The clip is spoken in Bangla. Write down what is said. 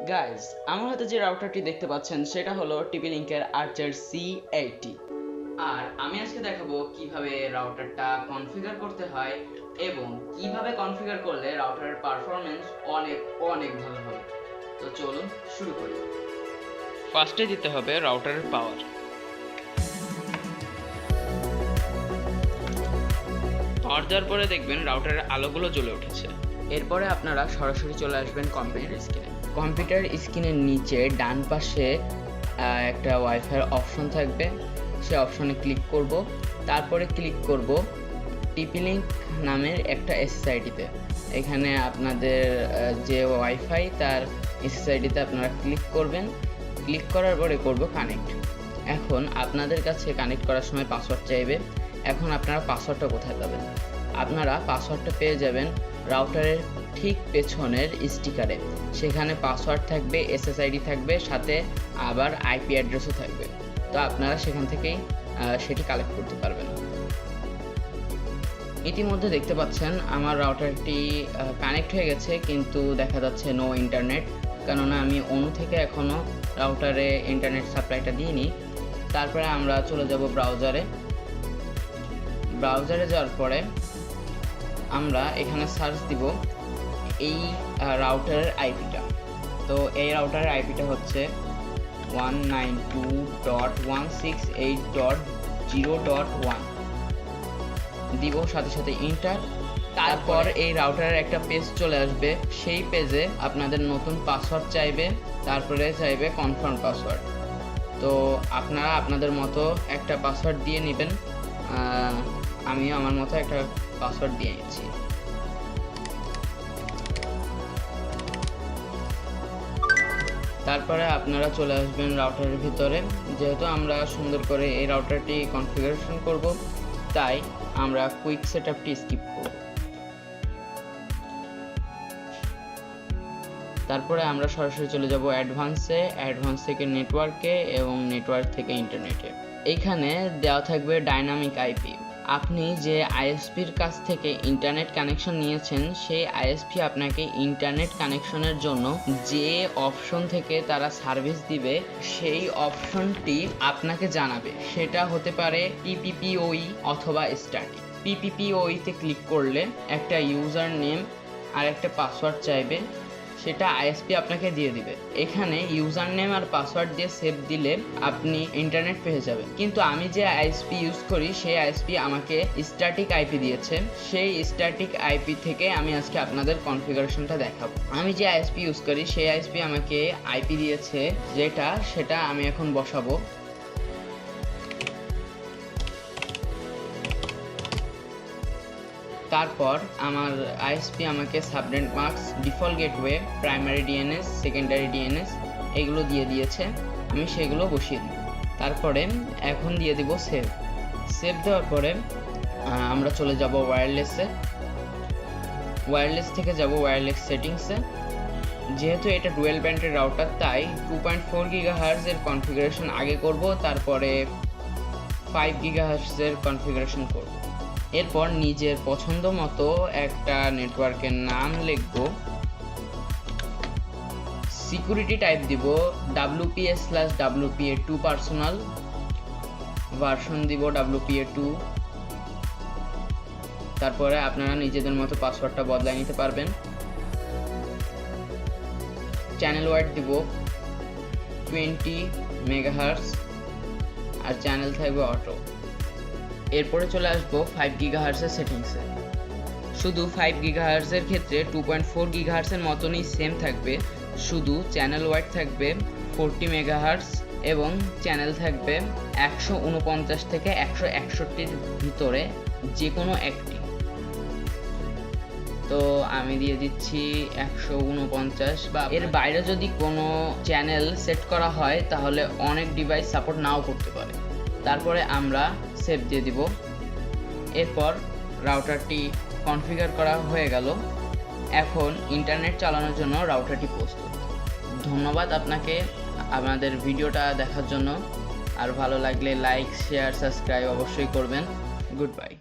গাইস, আমার হাতে যে রাউটারটি দেখতে পাচ্ছেন সেটা হলো TP-Link-এর আর্চার C80 আর আমি আজকে দেখাবো কিভাবে রাউটারটা কনফিগার করতে হয় এবং কিভাবে কনফিগার করলে রাউটারের পারফরম্যান্স অনেক অনেক ভালো হবে। তো চলুন শুরু করি। ফার্স্টে দিতে হবে রাউটারের পাওয়ার। পাওয়ার দেওয়ার পরে দেখবেন রাউটারের আলোগুলো জ্বলে উঠেছে। এরপরে আপনারা সরাসরি চলে আসবেন কম্পিউটার স্ক্রিনে। কম্পিউটার স্ক্রিনের নিচে ডান পাশে একটা ওয়াইফাই অপশন থাকবে, সে অপশনে ক্লিক করব। তারপরে ক্লিক করব TP-Link নামের একটা SSID-তে। এখানে আপনাদের যে ওয়াইফাই তার SSID-তে আপনারা ক্লিক করবেন। ক্লিক করার পরে করব কানেক্ট। এখন আপনাদের কাছে কানেক্ট করার সময় পাসওয়ার্ড চাইবে। এখন আপনারা পাসওয়ার্ডটা কোথায় পাবেন? আপনারা পাসওয়ার্ডটা পেয়ে যাবেন রাউটারের ঠিক পেছনের স্টিকারে। সেখানে পাসওয়ার্ড থাকবে, SSID থাকবে, সাথে আবার IP অ্যাড্রেসও থাকবে। তো আপনারা সেখান থেকেই সেটি কালেক্ট করতে পারবেন। ইতিমধ্যে দেখতে পাচ্ছেন আমার রাউটারটি কানেক্ট হয়ে গেছে, কিন্তু দেখা যাচ্ছে নো ইন্টারনেট, কেননা আমি অনু থেকে এখনও রাউটারে ইন্টারনেট সাপ্লাইটা দিইনি। তারপরে আমরা চলে যাব ব্রাউজারে। ব্রাউজারে যাওয়ার পরে আমরা এখানে সার্চ দিব এই রাউটারের আইপিটা। তো এই রাউটারের আইপিটা হচ্ছে 192.168.0.1 দিব, সাথে সাথে ইন্টার। তারপর এই রাউটারের একটা পেজ চলে আসবে, সেই পেজে আপনাদের নতুন পাসওয়ার্ড চাইবে, তারপরে চাইবে কনফার্ম পাসওয়ার্ড। তো আপনারা আপনাদের মতো একটা পাসওয়ার্ড দিয়ে নেবেন। আমিও আমার মতো একটা পাসওয়ার্ড দিয়ে নিচ্ছি। তারপরে আপনারা চলে আসবেন রাউটারের ভিতরে। যেহেতু আমরা সুন্দর করে এই রাউটারটি কনফিগারেশন করব, তাই আমরা কুইক সেটআপটি স্কিপ করব। তারপরে আমরা সরাসরি চলে যাব অ্যাডভান্সে, অ্যাডভান্স থেকে নেটওয়ার্কে এবং নেটওয়ার্ক থেকে ইন্টারনেটে। এইখানে দেওয়া থাকবে ডাইনামিক আইপি। আপনি যে আইএসপির কাছ থেকে ইন্টারনেট কানেকশন নিয়েছেন, সেই আইএসপি আপনাকে ইন্টারনেট কানেকশনের জন্য যে অপশন থেকে তারা সার্ভিস দিবে, সেই অপশনটি আপনাকে জানাবে। সেটা হতে পারে PPPoE অথবা স্ট্যাটিক। PPPoE-তে ক্লিক করলে একটা ইউজার নেম আর একটা পাসওয়ার্ড চাইবে, সেটা আইএসপি আপনাকে দিয়ে দিবে। এখানে ইউজার নেম আর পাসওয়ার্ড দিয়ে সেভ দিলে আপনি ইন্টারনেট পেয়ে যাবেন। কিন্তু আমি যে আইএসপি ইউজ করি, সেই আইএসপি আমাকে স্ট্যাটিক আইপি দিয়েছে। সেই স্ট্যাটিক আইপি থেকে আমি আজকে আপনাদের কনফিগারেশনটা দেখাবো। আমি যে আইএসপি ইউজ করি, সেই আইএসপি আমাকে আইপি দিয়েছে সেটা আমি এখন বসাবো। তারপর আমার আইএসপি আমাকে subnet mask, default gateway, primary DNS, secondary DNS এগুলো দিয়ে দিয়েছে। আমি সেগুলো বসিয়ে দিব। তারপরে এখন দিয়ে দিব সেভ। সেভ দেওয়ার পরে আমরা চলে যাব ওয়্যারলেসে। ওয়্যারলেস থেকে যাব ওয়্যারলেস সেটিংসে। যেহেতু এটা ডুয়েল ব্যান্ডের রাউটার, তাই 2.4 GHz এর কনফিগারেশন আগে করব, তারপরে 5 GHz এর কনফিগারেশন করব। এরপর নিজের পছন্দ মতো একটা নেটওয়ার্কের নাম লিখব, সিকিউরিটি টাইপ দিব WPA/WPA2 পার্সোনাল, ভার্সন দিব WPA2। তারপরে আপনারা নিজেদের মতো পাসওয়ার্ডটা বদলায় নিতে পারবেন। চ্যানেল ওয়াইড দিব 20 MHz আর চ্যানেল থাকবে অটো। এরপরে চলে আসবো 5 GHz এর সেটিংসে। শুধু 5 GHz এর ক্ষেত্রে 2.4 GHz এর মতনই সেম থাকবে, শুধু চ্যানেল ওয়াইড থাকবে 40 MHz এবং চ্যানেল থাকবে 149 থেকে 161-র ভিতরে যে কোনো একটি। তো আমি দিয়ে দিচ্ছি 149, বা এর বাইরে যদি কোনো চ্যানেল সেট করা হয় তাহলে অনেক ডিভাইস সাপোর্ট নাও করতে পারে। তারপরে আমরা সেভ দিয়ে দিব। এরপর রাউটারটি কনফিগার করা হয়ে গেল। এখন ইন্টারনেট চালানোর জন্য রাউটারটি প্রস্তুত। ধন্যবাদ আপনাকে আমাদের ভিডিওটা দেখার জন্য। আর ভালো লাগলে লাইক, শেয়ার, সাবস্ক্রাইব অবশ্যই করবেন। Good bye.